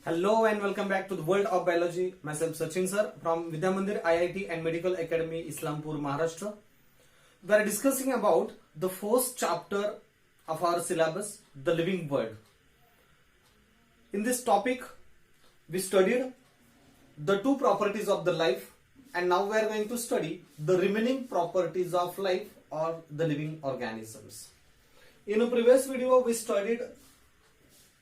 Hello and welcome back to the world of biology. Myself Sachin sir from Vidya Mandir IIT and Medical Academy Islampur, Maharashtra. We are discussing about the first chapter of our syllabus, the living world. In this topic, we studied the two properties of the life, and now we are going to study the remaining properties of life or the living organisms. In a previous video, we studied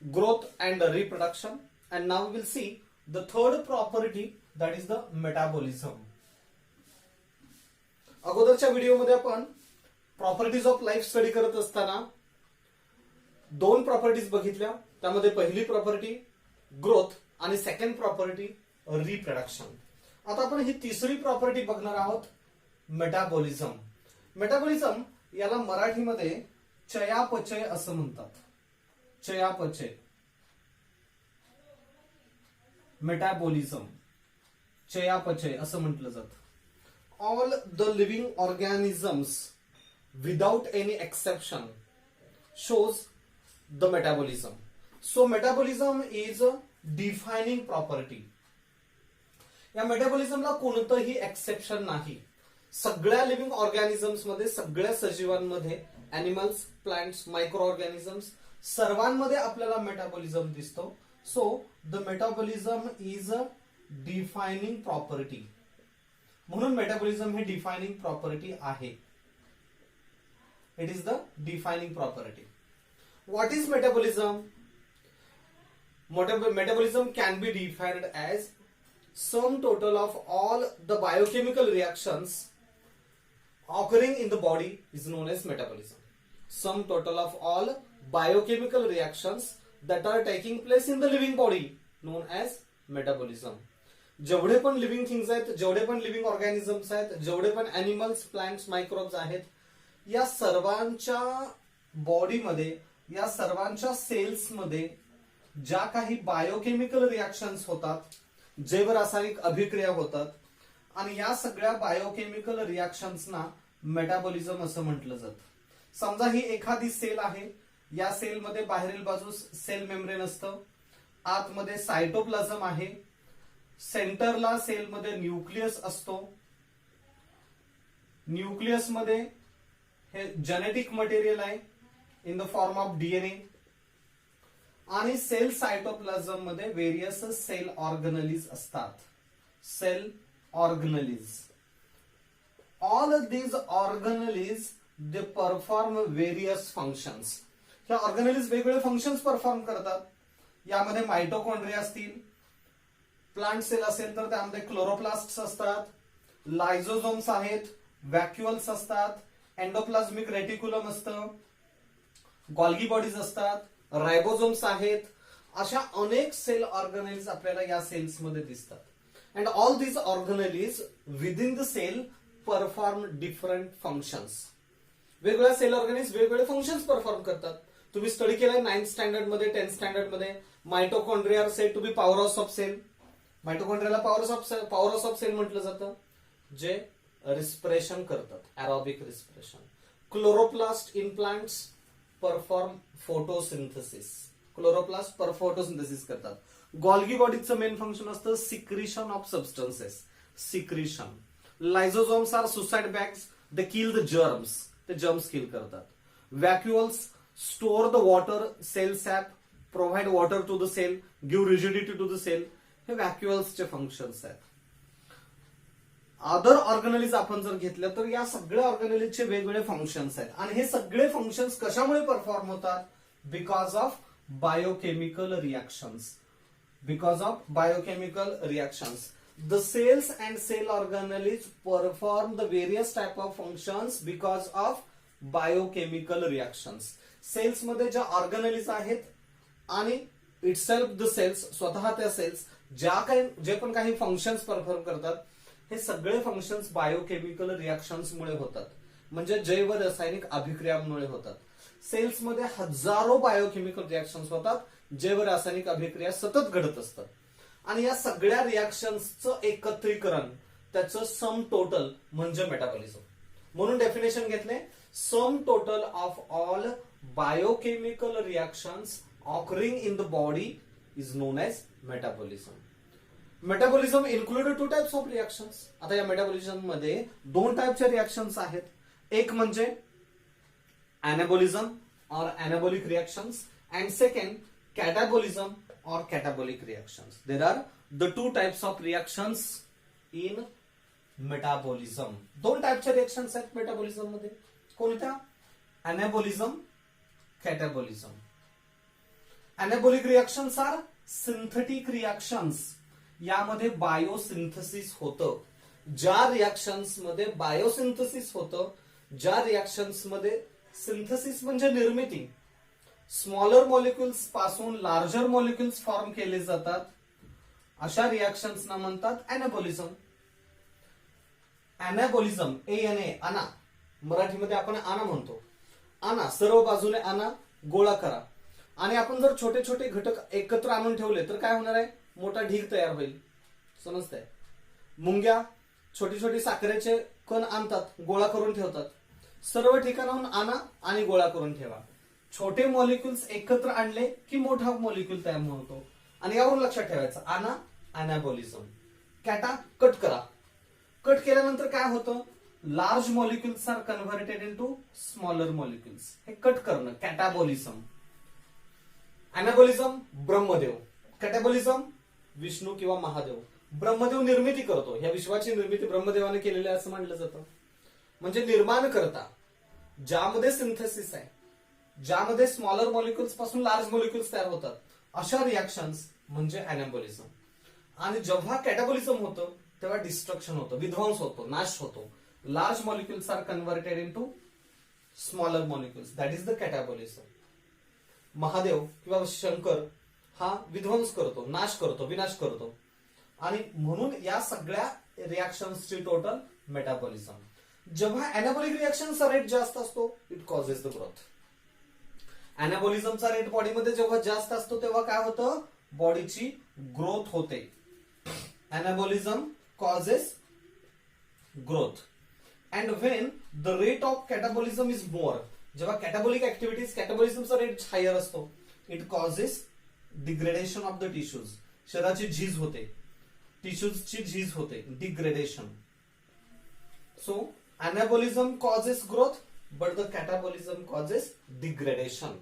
growth and reproduction. And now we will see the third property, that is the metabolism. अगोदरच्या व्हिडिओमध्ये आपण properties of life study करत असताना दोन properties बघितल्या. त्यामध्ये पहिली property growth आणि सेकंड प्रॉपर्टी रिप्रोडक्शन. आता आपण ही तिसरी प्रॉपर्टी बघणार आहोत, मेटाबॉलिझम. मेटाबॉलिझम याला मराठीमध्ये चयापचय असं म्हणतात. चयापचय, मेटाबॉलिझम, चयापचय असं म्हटलं जातं. All the living organisms without any exception shows the metabolism. So metabolism is a defining property. या मेटाबॉलिझमला कोणतंही एक्सेप्शन नाही. सगळ्या लिव्हिंग ऑर्गॅनिझम्स मध्ये, सगळ्या सजीवांमध्ये, अॅनिमल्स, प्लांट्स, मायक्रो ऑर्गॅनिझम्स सर्वांमध्ये आपल्याला मेटाबॉलिझम दिसतो. So the metabolism is a defining property. म्हणून मेटाबॉलिझम हे डिफायनिंग प्रॉपर्टी आहे. It is the defining property. What is metabolism? Metabolism can be defined as sum total of all the biochemical reactions occurring in the body is known as metabolism. Sum total of all biochemical reactions that are taking place in the living body known as metabolism. जेवढे पण living things आहेत, जेवढे पण living organisms आहेत, जेवढे पण animals, plants, microbes आहेत, या सर्वांच्या बॉडीमध्ये, या सर्वांच्या सेल्समध्ये ज्या काही बायोकेमिकल रिॲक्शन्स होतात, जैव रासायनिक अभिक्रिया होतात, आणि या सगळ्या बायोकेमिकल रिॲक्शन्सना मेटाबॉलिझम असं म्हटलं जातं. समजा ही एखादी सेल आहे. या सेलमध्ये बाहेरील बाजूस सेल मेम्ब्रेन असतं, आतमध्ये सायटोप्लाझम आहे, सेंटरला सेलमध्ये न्यूक्लियस असतो, न्यूक्लियसमध्ये हे जेनेटिक मटेरियल आहे in the form of DNA, आणि सेल सायटोप्लाझम मध्ये वेरियस सेल ऑर्गनलीज असतात. Cell organelles, all these organelles they perform various functions. ह्या ऑर्गनलीज वेगवेगळे फंक्शन्स परफॉर्म करतात. यामध्ये मायटोकॉन्ड्रिया असतील, प्लांट सेल असेल तर त्यामध्ये क्लोरोप्लास्ट्स असतात, लायझोझोम्स आहेत, व्हॅक्युअल्स असतात, एंडोप्लाझमिक रेटिक्युलम असतं, गॉल्गी बॉडीज असतात, रायबोझोम्स आहेत. अशा अनेक सेल ऑर्गनलीज आपल्याला या सेल्स मध्ये दिसतात. And all these organelles within the cell perform different functions. वेगवेगळ्या सेल ऑर्गनलीज वेगवेगळे फंक्शन्स परफॉर्म करतात. तुम्ही स्टडी केलाय 9th स्टँडर्ड मध्ये, 10th स्टँडर्ड मध्ये. Mitochondria are said to be power house of cell. मायटोकॉन्ड्रियाला पॉवर हाऊस ऑफ सेल म्हटलं जातं, जे रिस्पिरेशन करतात, aerobic respiration. Chloroplast in plants perform photosynthesis. Chloroplast photosynthesis करतात. गॉल्गी बॉडीचं मेन फंक्शन असतं secretion of substances, secretion. Lysosomes are suicide bags, they kill the germs, ते germs kill करतात. Vacuoles store the water, cell sap, provide water to the cell, give rigidity to the sale. हे व्हॅक्युअल्सचे functions आहेत. Other organelles आपण जर घेतल्या तर या सगळ्या ऑर्गनलीजचे वेगवेगळे फंक्शन्स आहेत. आणि हे सगळे फंक्शन्स कशामुळे परफॉर्म होतात? Because of biochemical reactions. Because of biochemical reactions. The cells and cell organelles perform the various type of functions because of biochemical reactions. Cells मध्ये ज्या ऑर्गनलीज आहेत आणि इटसेल्फ द सेल्स, स्वतः त्या सेल्स जे पण काही फंक्शन्स परफॉर्म करतात, हे सगळे फंक्शन्स बायोकेमिकल रिॲक्शन्स मुळे होतात. म्हणजे जैव रासायनिक अभिक्रियांमुळे होतात. सेल्स मध्ये हजारो बायोकेमिकल रिॲक्शन्स होतात, जैव रासायनिक अभिक्रिया सतत घडत असतात. आणि या सगळ्या रिॲक्शन्सचं एकत्रीकरण, त्याचं सम टोटल म्हणजे मेटाबॉलिझम. म्हणून डेफिनेशन घेतले, sum total of all biochemical reactions occurring in the body is known as metabolism. Metabolism include two types of reactions. आता या मेटाबॉलिझम मध्ये दोन टाइपच्या रिएक्शन्स आहेत. एक म्हणजे anabolism or anabolic reactions, and second catabolism or catabolic reactions. There are the two types of reactions in metabolism. दोन टाइपच्या reactions आहेत metabolism मध्ये. कोणत्या? anabolism, catabolism. Anabolic reactions are synthetic reactions. यामध्ये बायोसिंथेसिस होतं. ज्या रिएक्शन्स मध्ये बायोसिंथेसिस होतं, ज्या रिएक्शन्स मध्ये सिंथेसिस म्हणजे निर्मिती, स्मॉलर मॉलिक्युल्स पासून लार्जर मॉलिक्युल्स फॉर्म केले जातात, अशा रिएक्शन्स ना म्हणतात अॅनाबॉलिझम. अॅनाबॉलिझम ANA आणा, मराठीमध्ये आपण आणा म्हणतो. आणा, सर्व बाजूने आणा, गोळा करा. आणि आपण जर छोटे छोटे घटक एकत्र आणून ठेवले तर काय होणार आहे? मोठा ढीग तयार होईल. समजतंय? मुंग्या छोटी छोटी साखरेचे कण आणतात, गोळा करून ठेवतात. सर्व ठिकाणाहून आणा आणि गोळा करून ठेवा. छोटे मॉलिक्युल्स एकत्र आणले की मोठा मॉलिक्युल तयार होतो. आणि यावरून लक्षात ठेवायचं, आणा अॅनाबॉलिझम. कॅटा कट करा. कट केल्यानंतर काय होतं? Large molecules are converted into smaller molecules. हे कट करणं कॅटाबॉलिझम. अॅनाबॉलिझम ब्रह्मदेव, कॅटाबॉलिझम विष्णू किंवा महादेव. ब्रह्मदेव निर्मिती करतो. या विश्वाची निर्मिती ब्रह्मदेवाने केलेली आहे असं म्हटलं जातं. म्हणजे निर्माण करता, ज्यामध्ये सिंथेसिस आहे, ज्यामध्ये स्मॉलर मॉलिक्युल्स पासून लार्ज मॉलिक्युल्स तयार होतात, अशा रिएक्शन्स म्हणजे अॅनाबॉलिझम. आणि जेव्हा कॅटाबॉलिझम होतं तेव्हा डिस्ट्रक्शन होतं, विध्वंस होतो, नाश होतो. Large molecules are converted into smaller molecules, that is the catabolism. Mahadev किंवा शंकर हा विध्वंस करतो, नाश करतो, विनाश करतो. आणि म्हणून या सगळ्या रिएक्शन्सची टोटल मेटाबॉलिझम. जेव्हा अॅनाबॉलिक रिएक्शनचा रेट जास्त असतो, इट कॉजेस द ग्रोथ. अॅनाबॉलिझमचा रेट बॉडीमध्ये जेव्हा जास्त असतो तेव्हा काय होतं? बॉडीची ग्रोथ होते. Anabolism causes growth. And when the rate of catabolism is more, जेव्हा कॅटाबॉलिक ऍक्टिव्हिटीज, कॅटाबॉलिझमचा रेट हायर असतो, it causes degradation of the tissues. शरीराची झीज होते, टिश्यूजची झीज होते, degradation. So anabolism causes growth, but the catabolism causes degradation.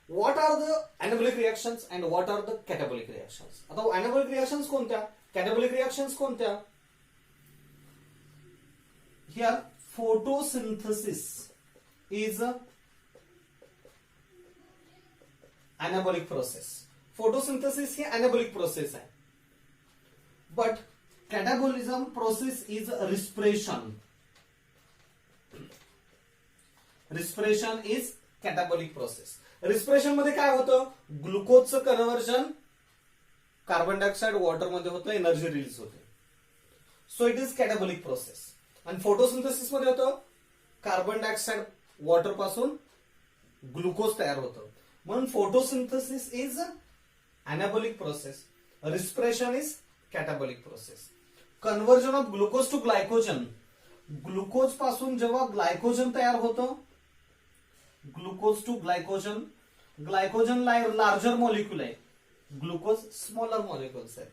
What are the anabolic reactions and what are the catabolic reactions? आता anabolic reactions कोणत्या, catabolic reactions कोणत्या? Here photosynthesis is a anabolic process. Photosynthesis ही anabolic process आहे. But catabolism process is respiration. Respiration is catabolic process. Respiration मध्ये काय होतं? ग्लुकोजचं conversion carbon dioxide water मध्ये होतं, एनर्जी रिलीज होते. So it is catabolic process. आणि फोटोसिंथेसिस मध्ये होतं, कार्बन डायऑक्साइड वॉटर पासून ग्लुकोज तयार होतं. म्हणून photosynthesis is anabolic process, respiration is catabolic process. Conversion of glucose to glycogen. Glucose पासून जेव्हा ग्लायकोजन तयार होतं, glucose to glycogen. Glycogen larger molecule आहे, ग्लुकोज स्मॉलर मॉलिक्युल्स आहे.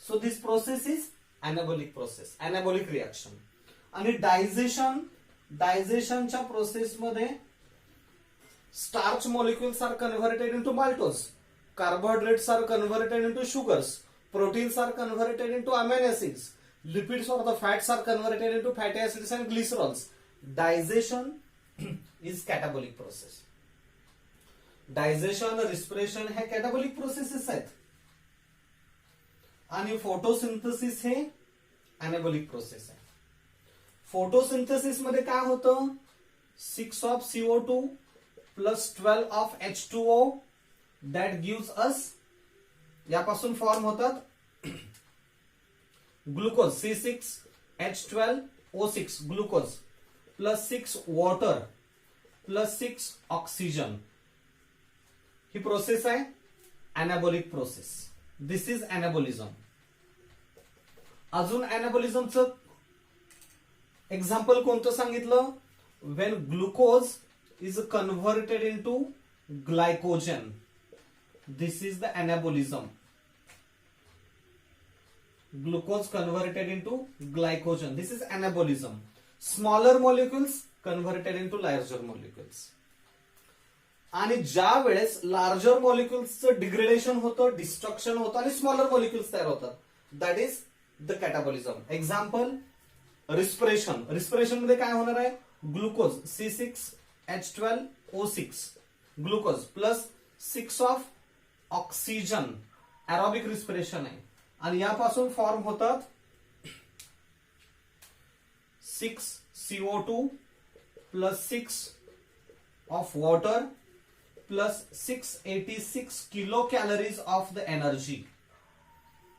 So this process is anabolic process, anabolic reaction. आणि digestion, डायजेशनच्या प्रोसेसमध्ये starch molecules are converted into maltose, carbohydrates are converted into sugars, proteins are converted into amino acids, lipids or the fats are converted into fatty acids and glycerols. Digestion is catabolic process. Digestion, respiration हे catabolic processes आहेत. आणि photosynthesis हे अॅनाबॉलिक process आहे. Photosynthesis मध्ये काय होतं? 6 of CO2 plus 12 of H2O that gives us, यापासून form होतात glucose C6H12O6 glucose plus 6 water plus 6 oxygen. ही प्रोसेस आहे अॅनाबॉलिक प्रोसेस. This is अॅनाबॉलिझम. अजून अॅनाबॉलिझमचं एक्झाम्पल कोणतं सांगितलं? Wien glucose is converted into glycogen. This is the anabolism. Glucose converted into glycogen. This is anabolism. Smaller molecules converted into larger molecules. आणि ज्या वेळेस larger मॉलिक्युल्सचं degradation होतं, destruction होतं आणि स्मॉलर मॉलिक्युल्स तयार होतात, that is the catabolism. Example respiration. Respiration मध्ये काय होणार आहे? Glucose C6H12O6 glucose plus 6 of oxygen, aerobic respiration आहे. आणि यापासून फॉर्म होतात 6CO2 plus 6 of water plus 686 kilo calories of the energy,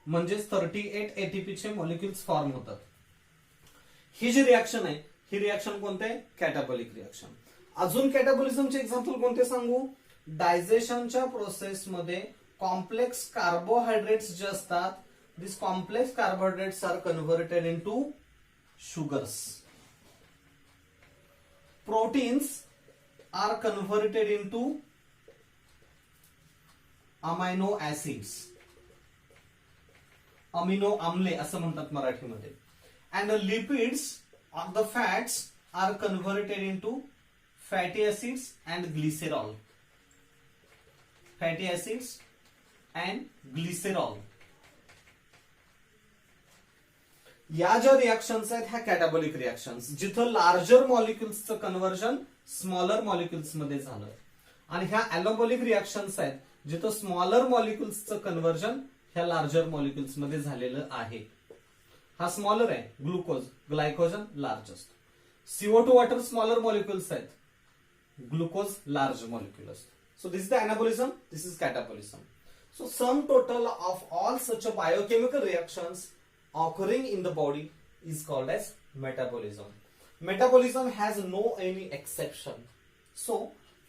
म्हणजेच 38 ATP चे मॉलिक्युल्स फॉर्म होतात. ही जी रिएक्शन आहे, ही रिएक्शन कोणते? कॅटाबॉलिक रिएक्शन. अजून कॅटाबॉलिझमचे एक्झाम्पल कोणते सांगू? डायजेशनच्या प्रोसेसमध्ये कॉम्प्लेक्स कार्बोहायड्रेट्स जे असतात, this complex carbohydrates are converted into sugars. Proteins are converted into amino acids, amino आम्ले असं म्हणतात मराठीमध्ये. And lipids of the fats are converted into fatty acids and glycerol. Fatty acids and glycerol. या ज्या reactions आहेत ह्या catabolic reactions, जिथं larger मॉलिक्युल्सचं कन्व्हर्जन स्मॉलर मॉलिक्युल्स मध्ये झालं. आणि ह्या अॅनाबॉलिक रिएक्शन्स आहेत जिथं स्मॉलर मॉलिक्युल्सचं कन्व्हर्जन ह्या लार्जर मॉलिक्युल्स मध्ये झालेलं आहे. हा स्मॉलर आहे, ग्लुकोज, ग्लायकोजन लार्ज असतो. CO2 वॉटर स्मॉलर मॉलिक्युल्स आहेत, ग्लुकोज लार्ज मॉलिक्युल असतो. So this is the anabolism, this is catabolism. So sum total of all such a biochemical reactions occurring in the body is called as metabolism. Metabolism has no any exception. So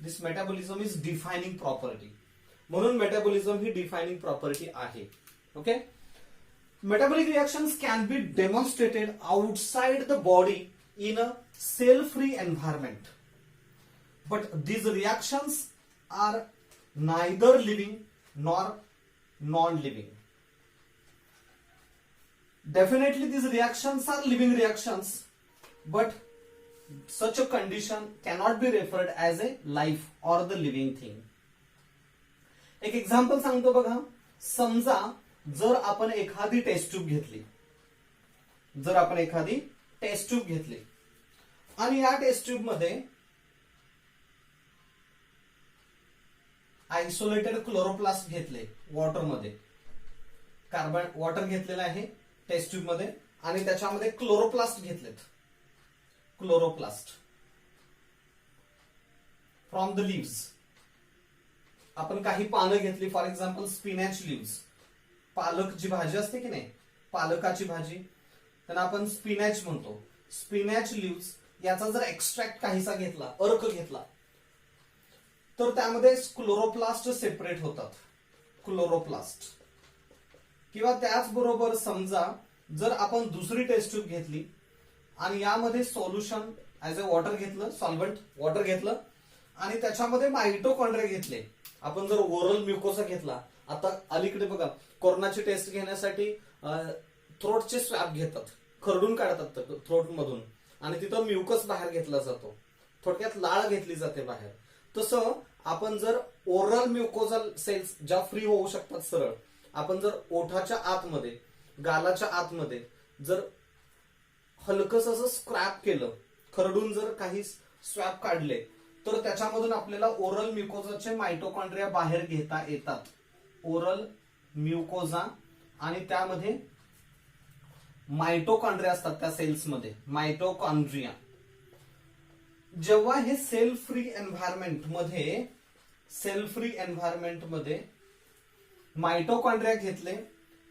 this metabolism is defining property. म्हणून metabolism ही defining property आहे. Okay. Metabolic reactions can be demonstrated outside the body in a cell-free environment. But these reactions are neither living nor non-living. Definitely these reactions are living reactions, but such a condition cannot be referred as a life or the living thing. एक example सांगतो बघा. समजा जर आपण एखादी taste tube घेतली, आणि या टेस्ट ट्यूब मध्ये आयसोलेटेड क्लोरोप्लास्ट घेतले, वॉटरमध्ये वॉटर घेतलेलं आहे टेस्ट ट्यूब मध्ये, आणि त्याच्यामध्ये क्लोरोप्लास्ट घेतलेत, क्लोरोप्लास्ट फ्रॉम द लिव्स. आपण काही पानं घेतली, फॉर एक्झाम्पल स्पिनॅच लिव्स, पालक जी भाजी असते की नाही, पालकाची भाजी, त्यांना आपण स्पिनॅच म्हणतो. स्पिनॅच लिव्स याचा जर एक्स्ट्रॅक्ट काहीसा घेतला, अर्क घेतला, तर त्यामध्ये क्लोरोप्लास्ट सेपरेट होतात, क्लोरोप्लास्ट. किंवा त्याचबरोबर समजा जर आपण दुसरी टेस्ट ट्यूब घेतली आणि यामध्ये सोल्युशन ऍज अ वॉटर घेतलं, सॉल्व्हंट वॉटर घेतलं, आणि त्याच्यामध्ये मायटोकॉन्ड्रिया घेतले. आपण जर ओरल म्युकोसा घेतला, आता अलीकडे बघा कोरोनाची टेस्ट घेण्यासाठी थ्रोटचे स्वॅब घेतात, खरडून काढतात थ्रोट मधून, आणि तिथं म्युकस बाहेर घेतला जातो, थोडक्यात लाळ घेतली जाते बाहेर. तसं आपण जर ओरल म्युकोजल सेल्स ज्या फ्री होऊ शकतात सरळ, आपण जर ओठाच्या आतमध्ये, गालाच्या आतमध्ये जर हलकस असं स्क्रॅप केलं, खरडून जर काही स्वॅब काढले, तर त्याच्यामधून आपल्याला ओरल म्युकोजाचे मायटोकॉन्ड्रिया बाहेर घेता येतात. ओरल म्युकोजा, आणि त्यामध्ये मायटोकॉन्ड्रिया असतात त्या सेल्समध्ये, मायटोकॉन्ड्रिया. जेव्हा हे सेल फ्री एन्व्हायरमेंट मध्ये मायटोकॉन्ड्रिया घेतले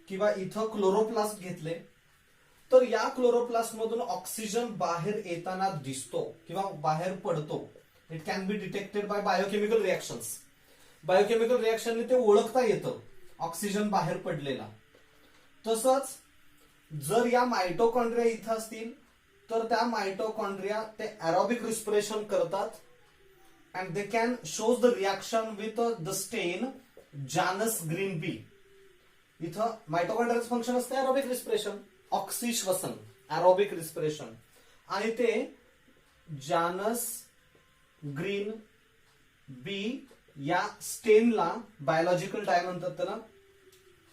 किंवा इथं क्लोरोप्लास्ट घेतले, तर या क्लोरोप्लास्ट मधून ऑक्सिजन बाहेर येताना दिसतो किंवा बाहेर पडतो. It can be detected by biochemical reactions. Biochemical रिएक्शनने ते ओळखता येतं ऑक्सिजन बाहेर पडलेला. तसंच जर या मायटोकॉन्ड्रिया इथं असतील, तर त्या मायटोकॉन्ड्रिया ते एरोबिक रिस्पिरेशन करतात, and they can shows the reaction with the stain जानस ग्रीन बी, इथं मायटोकॉन्ड्रियल फंक्शन असते एरोबिक रिस्पिरेशन, ऑक्सिश्वसन, एरोबिक रिस्पिरेशन, आणि ते जानस ग्रीन बी या स्टेनला बायोलॉजिकल टाय म्हणतात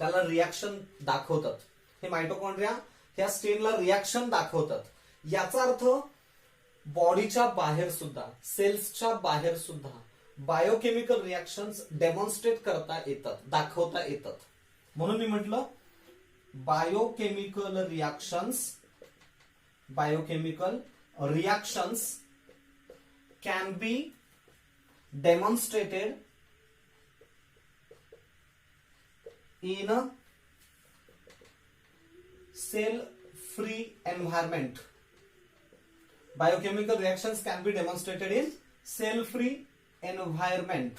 त्याला रिॲक्शन दाखवतात. हे मायटोकॉन्ड्रिया ह्या स्टेनला रिॲक्शन दाखवतात. याचा अर्थ बॉडीच्या बाहेर सुद्धा, सेल्सच्या बाहेर सुद्धा बायोकेमिकल रिॲक्शन्स डेमॉन्स्ट्रेट करता येतात, दाखवता येतात. म्हणून मी म्हटलं biochemical reactions can be demonstrated in a cell-free environment. Biochemical reactions can be demonstrated in cell-free environment.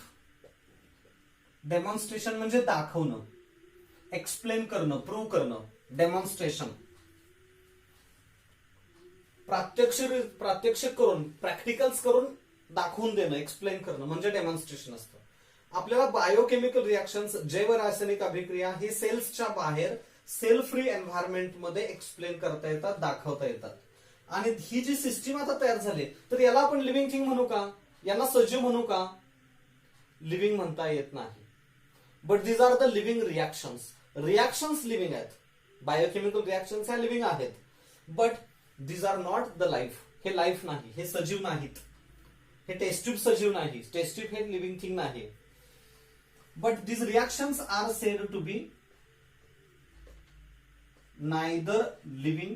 Demonstration म्हणजे दाखवणं, एक्सप्लेन करणं, प्रूव्ह करणं, डेमॉन्स्ट्रेशन. प्रात्यक्षिक करून, प्रॅक्टिकल्स करून दाखवून देणं, एक्सप्लेन करणं म्हणजे डेमॉन्स्ट्रेशन असतं. आपल्याला बायोकेमिकल रिॲक्शन्स, जैव रासायनिक अभिक्रिया हे सेल्सच्या बाहेर सेल फ्री एन्व्हायरमेंट मध्ये एक्सप्लेन करता येतात, दाखवता येतात. आणि ही जी सिस्टीम आता तयार झाली तर याला आपण लिव्हिंग थिंग म्हणू का, यांना सजीव म्हणू का? लिव्हिंग म्हणता येत नाही. But these are the living reactions living आहेत. बायोकेमिकल रिॲक्शन्स ह्या लिव्हिंग आहेत, but these are not the life. हे लाईफ नाही, हे सजीव नाहीत. हे टेस्ट ट्यूब सजीव नाही, टेस्ट ट्यूब हे लिव्हिंग थिंग नाही. But these reactions are said to be neither living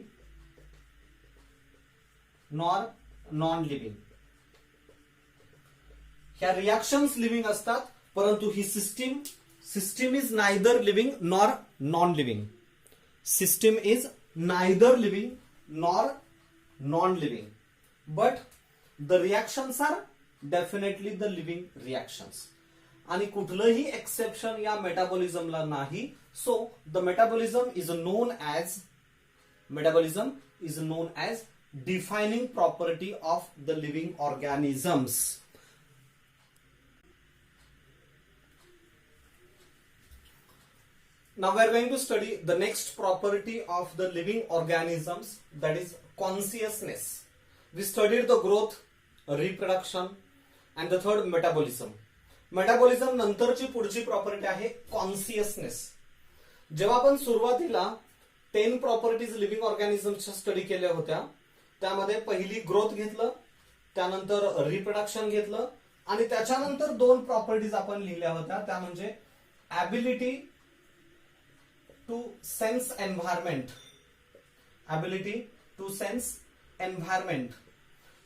nor non-living. ह्या रिॲक्शन्स लिव्हिंग असतात, परंतु ही system is neither living nor non living. System is neither living nor non living, but the reactions are definitely the living reactions. आणि कुठलंही exception या मेटाबॉलिझमला नाही. So the metabolism is known as defining property of the living organisms. Now we are going to study the next property of the living organisms, that is consciousness. We studied the growth, reproduction and the third metabolism. Metabolism नंतरची पुढची property आहे consciousness. जेव्हा आपण सुरुवातीला 10 properties living ऑर्गॅनिझमच्या study केल्या होत्या, त्यामध्ये पहिली ग्रोथ घेतलं, त्यानंतर रिप्रोडक्शन घेतलं आणि त्याच्यानंतर 2 प्रॉपर्टीज आपण लिहिल्या होत्या, त्या म्हणजे ॲबिलिटी टू सेन्स एन्व्हायरमेंट,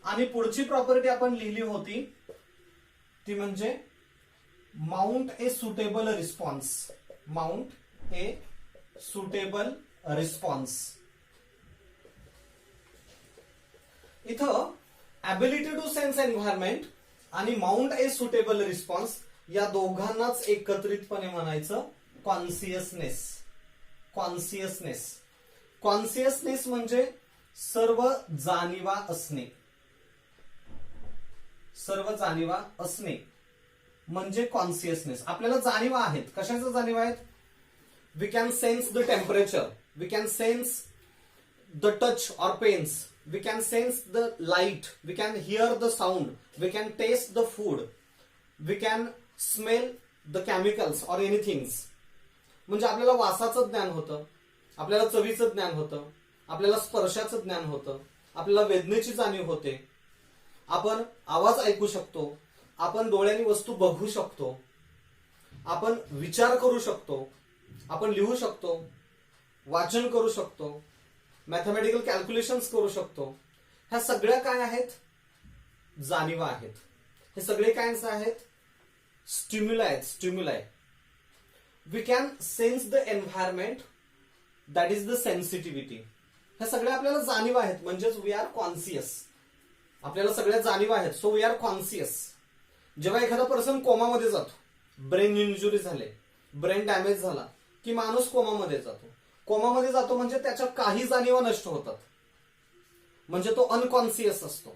आणि पुढची प्रॉपर्टी आपण लिहिली होती ती म्हणजे माउंट ए सुटेबल रिस्पॉन्स. इथं ॲबिलिटी टू सेन्स एन्व्हायरमेंट आणि माउंट ए सुटेबल रिस्पॉन्स या दोघांनाच एकत्रितपणे म्हणायचं कॉन्सियसनेस म्हणजे सर्व जाणीवा असणे म्हणजे कॉन्सियसनेस. आपल्याला जाणीवा आहेत. कशाच्या जाणीवा आहेत? We can sense the temperature, we can sense the touch or pains, we can sense the light, we can hear the sound, we can taste the food, we can smell the chemicals or anythings. म्हणजे आपल्याला वासाचं ज्ञान होतं, आपल्याला चवीचं ज्ञान होतं, आपल्याला स्पर्शाचं ज्ञान होतं, आपल्याला वेदनेची जाणीव होते, आपण आवाज ऐकू शकतो, आपण डोळ्यांनी वस्तू बघू शकतो, आपण विचार करू शकतो, आपण लिहू शकतो, वाचन करू शकतो, मॅथमॅटिकल कॅल्क्युलेशन्स करू शकतो. ह्या सगळ्या काय आहेत? जाणीवा आहेत. हे सगळे काय आहेत? Stimuli. We can sense the environment, that is the sensitivity. ह्या सगळ्या आपल्याला जाणीवा आहेत, म्हणजेच वी आर कॉन्सियस. आपल्याला सगळ्या जाणीवा आहेत, सो वी आर कॉन्सियस. जेव्हा एखादा पर्सन कोमामध्ये जातो, ब्रेन इंजुरी झाले, ब्रेन डॅमेज झाला की माणूस कोमामध्ये जातो म्हणजे त्याच्या काही जाणीवा नष्ट होतात, म्हणजे तो अनकॉन्सियस असतो.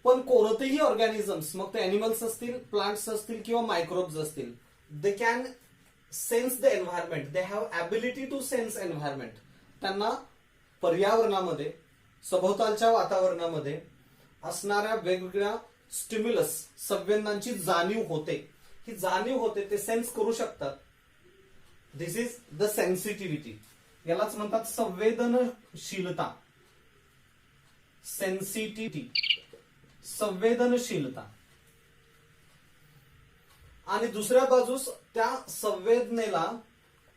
पण कोणतेही ऑर्गॅनिझम्स, मग ते अॅनिमल्स असतील, प्लांट्स असतील किंवा मायक्रोब्स असतील, they can sense the environment, they have ability to sense environment. त्यांना पर्यावरणामध्ये, सभोवतालच्या वातावरणामध्ये असणाऱ्या वेगवेगळ्या स्टिम्युलस, संवेदनांची जाणीव होते. ही जाणीव होते, ते सेन्स करू शकतात. दिस इज द सेन्सिटिव्हिटी. यालाच म्हणतात संवेदनशीलता. सेन्सिटिव्हिटी, संवेदनशीलता. आणि दुसऱ्या बाजूस त्या संवेदनेला,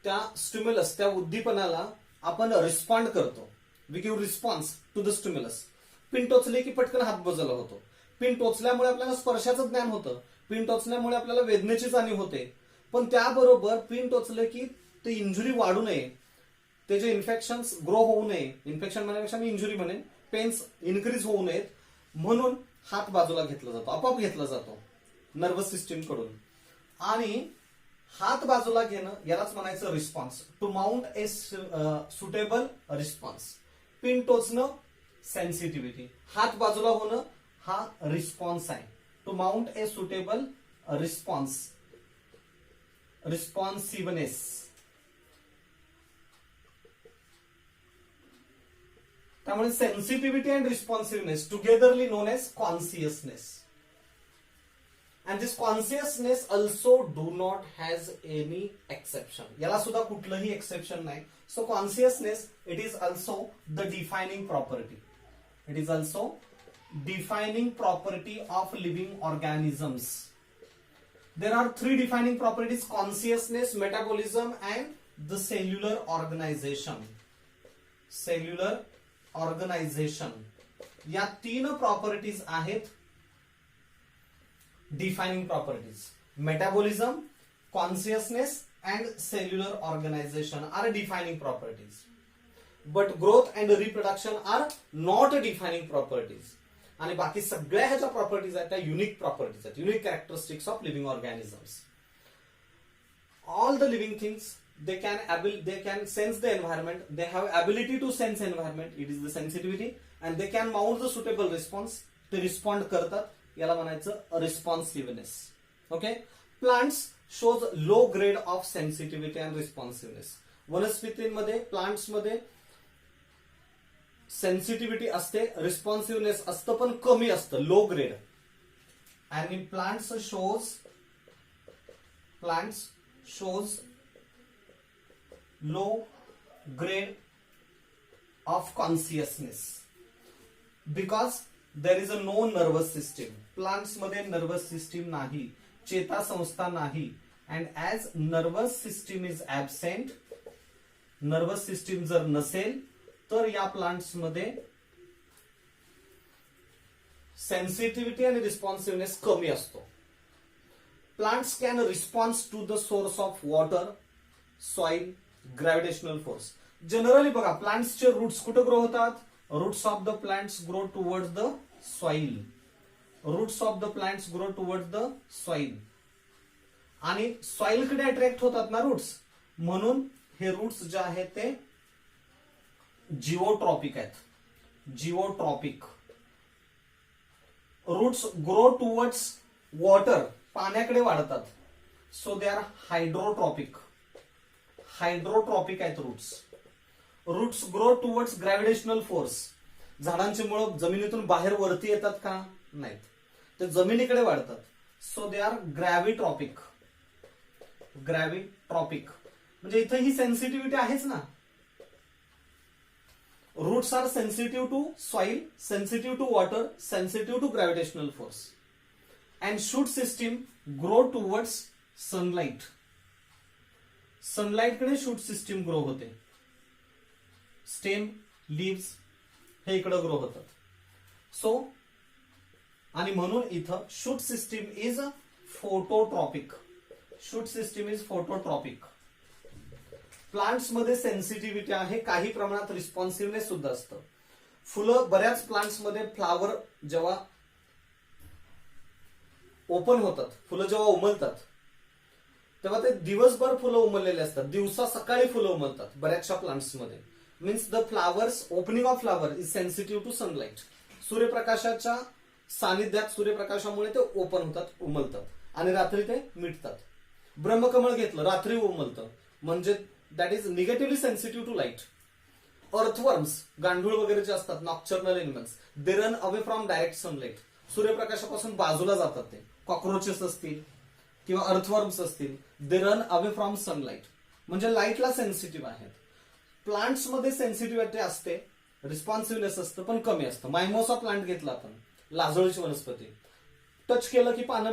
त्या स्टिम्युलस, त्या उद्दीपनाला आपण रिस्पॉन्ड करतो. We give response to the stimulus. Pin टोचले की पटकन हात बजला होतो. पिन टोचल्यामुळे आपल्याला स्पर्शाचं ज्ञान होतं. पिन टोचल्यामुळे आपल्याला वेदनेची जाणीव होते. पण त्याबरोबर पिन टोचले की ते इंजुरी वाढू नये, ते जे इन्फेक्शन्स ग्रो होऊ नये, इन्फेक्शन म्हणण्यापेक्षा मी इंजुरी म्हणेन, पेन्स इन्क्रीज होऊ नयेत म्हणून हात बाजूला घेतला जातो, आपोआप घेतला जातो नर्वस सिस्टीम कडून. आणि हात बाजूला घेणं यालाच म्हणायचं response. To mount a suitable response. Pin टोचणं सेन्सिटिव्हिटी, हात बाजूला होणं हा रिस्पॉन्स आहे. To mount a suitable response, responsiveness. त्यामुळे sensitivity and responsiveness togetherly known as consciousness. And this consciousness also do not has any exception. याला सुद्धा कुठलंही एक्सेप्शन नाही. So consciousness it is also the defining property. It is also defining property of living organisms. There are three defining properties: consciousness, metabolism and the cellular organization. Cellular organization. या तीन properties आहेत defining properties. Metabolism, consciousness and cellular organization are defining properties. But growth and reproduction are not defining properties. आणि बाकी सगळ्या ह्याच्या properties आहेत त्या unique properties आहेत, unique characteristics of living organisms. All the living things they can sense the environment, they have ability to sense environment, it is the sensitivity, and they can mount the suitable response. ते respond करतात, याला म्हणायचं responsiveness. Okay. Plants shows low grade of sensitivity and responsiveness. वनस्पतींमध्ये, प्लांट्समध्ये sensitivity असते, responsiveness असतं, पण कमी असतं, लो ग्रेड. आणि plants shows low grade of consciousness because there is a no nervous system. Plants मध्ये नर्वस सिस्टीम नाही, चेतासंस्था नाही. And as nervous system is absent, nervous system जर नसेल तर या प्लांट्स मध्ये सेन्सिटिव्हिटी आणि रिस्पॉन्सिव्हनेस कमी असतो. Plants can response to the source of water, soil, gravitational force. Generally बघा, प्लांट्सचे रूट्स कुठे ग्रो होतात? Roots of the plants grow towards the soil. Roots of the plants grow towards the soil. आणि सॉइलकडे attract होतात ना roots, म्हणून हे रूट्स जे आहेत ते जिओट्रॉपिक आहेत. Geotropic. Roots grow towards water, पाण्याकडे वाढतात. So they are hydrotropic. Hydrotropic आहेत roots. Roots grow towards gravitational force. झाडांची मुळं जमिनीतून बाहेर वरती येतात का? नाहीत, ते जमिनीकडे वाढतात. So they R ग्रॅव्हिट्रॉपिक. ग्रॅव्हिट्रॉपिक म्हणजे इथे ही सेन्सिटिव्हिटी आहेच ना. Roots are sensitive to soil, sensitive to water, sensitive to gravitational force. And shoot system grow towards sunlight. Sunlight कडे shoot system grow होते. Stem, leaves हे इकडे ग्रो होतात. सो आणि म्हणून इथं shoot system is phototropic. Shoot system is phototropic. Plants मध्ये sensitivity आहे, काही प्रमाणात रिस्पॉन्सिव्हनेस सुद्धा असतं. फुलं, बऱ्याच प्लांट्स मध्ये फ्लावर जेव्हा ओपन होतात, फुलं जेव्हा उमलतात तेव्हा ते दिवसभर फुलं उमललेले असतात, दिवसा सकाळी फुलं उमलतात बऱ्याचशा प्लांट्स मध्ये. Means the flowers, opening of flower is sensitive to sunlight. सूर्यप्रकाशाच्या सानिध्यात सूर्यप्रकाशामुळे ते ओपन होतात, उमलतात आणि रात्री ते मिटतात. ब्रह्मकमळ घेतलं, रात्री उमलतं, म्हणजे that is negatively sensitive to light. Earthworms, गांडूळ वगैरे जे असतात, nocturnal animals, they run away from direct sunlight. सूर्यप्रकाशापासून बाजूला जातात ते. कॉक्रोचेस असतील किंवा अर्थवर्म्स असतील, they run away from sunlight, म्हणजे लाईटला सेन्सिटिव्ह आहेत. प्लांट्स मध्ये सेन्सिटिव्हिटी असते, रिस्पॉन्सिव्हनेस असतं, पण कमी असतं. मायमोसा प्लांट घेतला आपण, लाजळूची वनस्पती, टच केलं की पानं